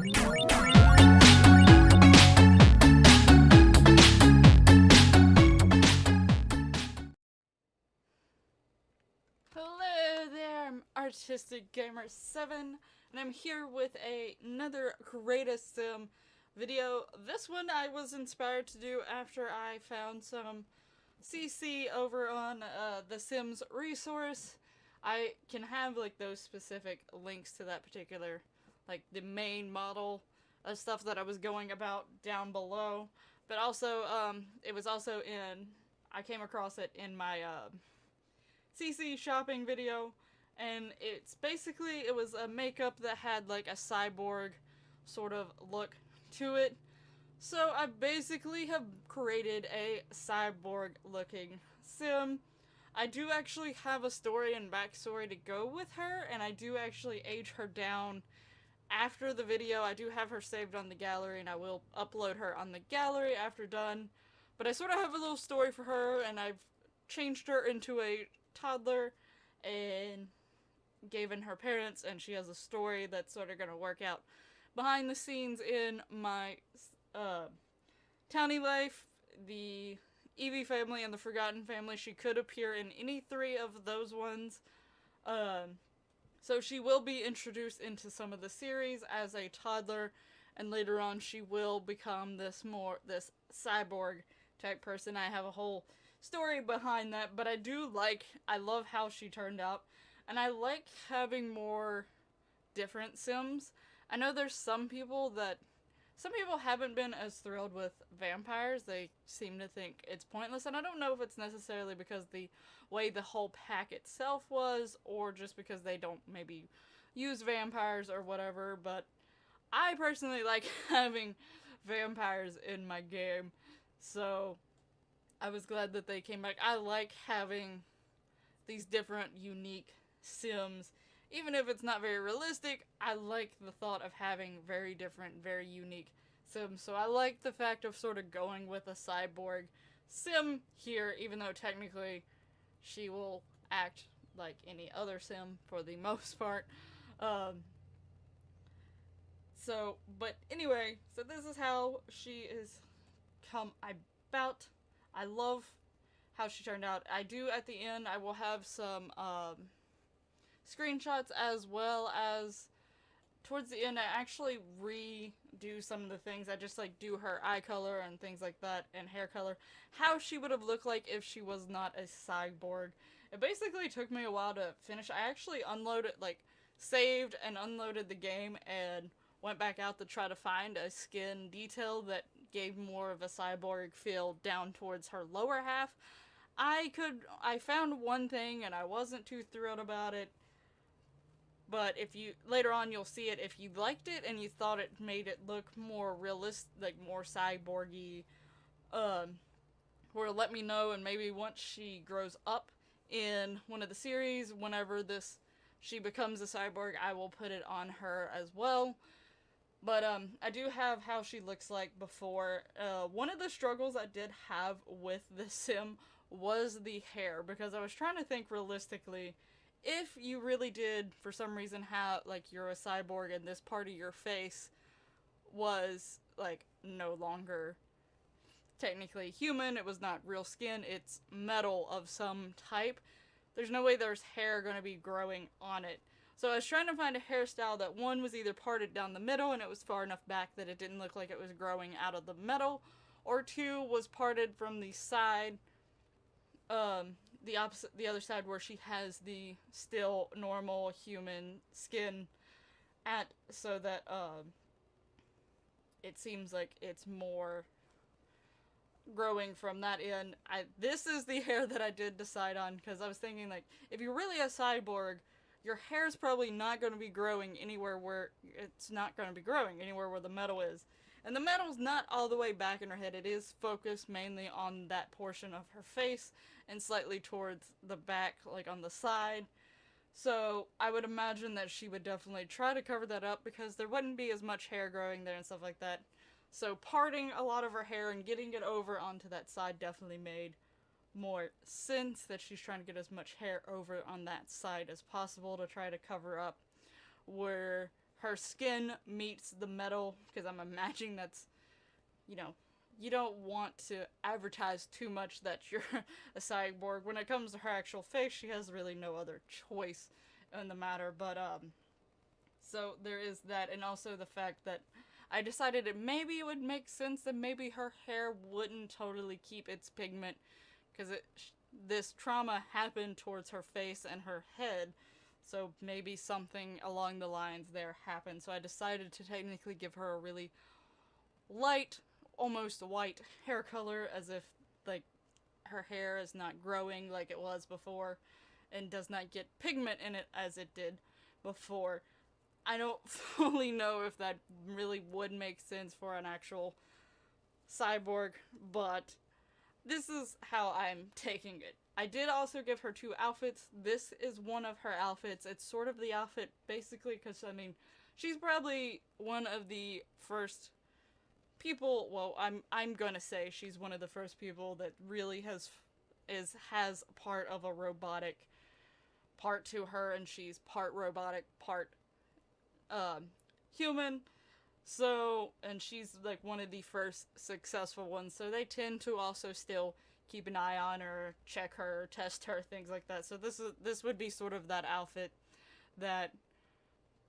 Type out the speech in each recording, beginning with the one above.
Hello there, I'm Artistic Gamer 7, and I'm here with another greatest sim video. This one I was inspired to do after I found some CC over on the Sims resource. I can have like those specific links to that particular, like the main model stuff that I was going about down below. But also, it was also I came across it in my CC shopping video, and it was a makeup that had like a cyborg sort of look to it. So I basically have created a cyborg looking sim. I do actually have a story and backstory to go with her, and I do actually age her down after the video. I do have her saved on the gallery, and I will upload her on the gallery after done. But I sort of have a little story for her, and I've changed her into a toddler and given her parents, and she has a story that's sort of going to work out behind the scenes in my townie life. The Evie family and the Forgotten family, she could appear in any three of those ones. So she will be introduced into some of the series as a toddler, and later on she will become this cyborg type person. I have a whole story behind that, but I love how she turned out, and I like having more different Sims. I know there's some people haven't been as thrilled with vampires. They seem to think it's pointless, and I don't know if it's necessarily because the way the whole pack itself was, or just because they don't maybe use vampires or whatever, but I personally like having vampires in my game, so I was glad that they came back. I like having these different, unique Sims. Even if it's not very realistic, I like the thought of having very different, very unique Sims. So I like the fact of sort of going with a cyborg Sim here, even though technically she will act like any other Sim for the most part. But anyway, so this is how she is come about. I love how she turned out. I do, at the end, I will have some screenshots, as well as towards the end I actually redo some of the things. I just like do her eye color and things like that, and hair color, how she would have looked like if she was not a cyborg. It basically took me a while to finish. I actually saved and unloaded the game and went back out to try to find a skin detail that gave more of a cyborg feel down towards her lower half. I found one thing and I wasn't too thrilled about it, but later on you'll see it. If you liked it and you thought it made it look more realistic, like more cyborgy, or let me know, and maybe once she grows up in one of the series, whenever she becomes a cyborg, I will put it on her as well. But I do have how she looks like before. One of the struggles I did have with the sim was the hair, because I was trying to think realistically, if you really did for some reason have, like, you're a cyborg and this part of your face was like no longer technically human, it was not real skin, it's metal of some type, there's no way there's hair going to be growing on it. So I was trying to find a hairstyle that, one, was either parted down the middle and it was far enough back that it didn't look like it was growing out of the metal, or two, was parted from the side, the other side where she has the still normal human skin so that it seems like it's more growing from that end. This is the hair that I did decide on, because I was thinking, like, if you're really a cyborg, your hair's probably not going to be growing anywhere where the metal is. And the metal's not all the way back in her head. It is focused mainly on that portion of her face and slightly towards the back, like on the side. So I would imagine that she would definitely try to cover that up, because there wouldn't be as much hair growing there and stuff like that. So parting a lot of her hair and getting it over onto that side definitely made more sense, that she's trying to get as much hair over on that side as possible to try to cover up where her skin meets the metal, because I'm imagining that's, you know, you don't want to advertise too much that you're a cyborg. When it comes to her actual face, she has really no other choice in the matter. But so there is that, and also the fact that I decided maybe it would make sense that maybe her hair wouldn't totally keep its pigment, because this trauma happened towards her face and her head, so maybe something along the lines there happened. So I decided to technically give her a really light, almost white hair color, as if like her hair is not growing like it was before and does not get pigment in it as it did before. I don't fully know if that really would make sense for an actual cyborg, but this is how I'm taking it. I did also give her 2 outfits. This is one of her outfits. It's sort of the outfit, basically, because, I mean, she's probably one of the first people, well, I'm gonna say she's one of the first people that really has part of a robotic part to her, and she's part robotic, part human. So, and she's like one of the first successful ones, so they tend to also still keep an eye on her, check her, test her, things like that. So this would be sort of that outfit that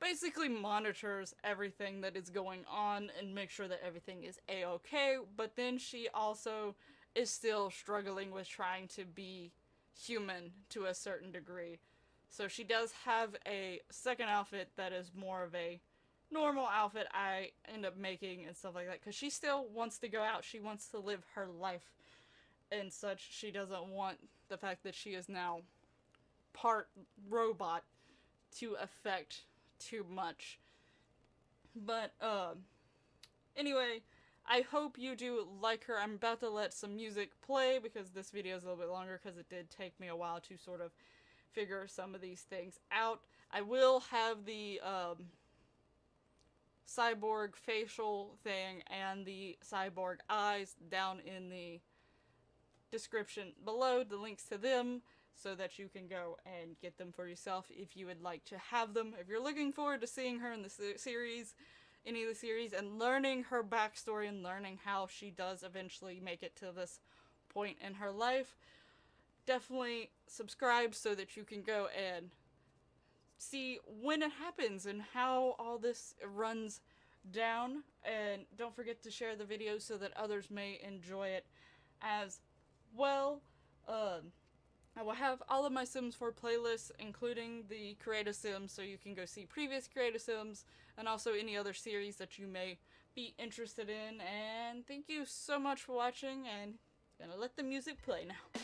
basically monitors everything that is going on and make sure that everything is a-okay, but then she also is still struggling with trying to be human to a certain degree. So she does have a second outfit that is more of a normal outfit I end up making and stuff like that, because she still wants to go out, she wants to live her life and such. She doesn't want the fact that she is now part robot to affect too much. But anyway, I hope you do like her. I'm about to let some music play because this video is a little bit longer, because it did take me a while to sort of figure some of these things out. I will have the cyborg facial thing and the cyborg eyes down in the description below, the links to them, so that you can go and get them for yourself if you would like to have them. If you're looking forward to seeing her in the series, any of the series, and learning her backstory and learning how she does eventually make it to this point in her life, definitely subscribe so that you can go and see when it happens and how all this runs down. And don't forget to share the video so that others may enjoy it as well. I will have all of my Sims 4 playlists, including the Creative Sims, so you can go see previous Creative Sims and also any other series that you may be interested in. And thank you so much for watching, and I'm gonna let the music play now.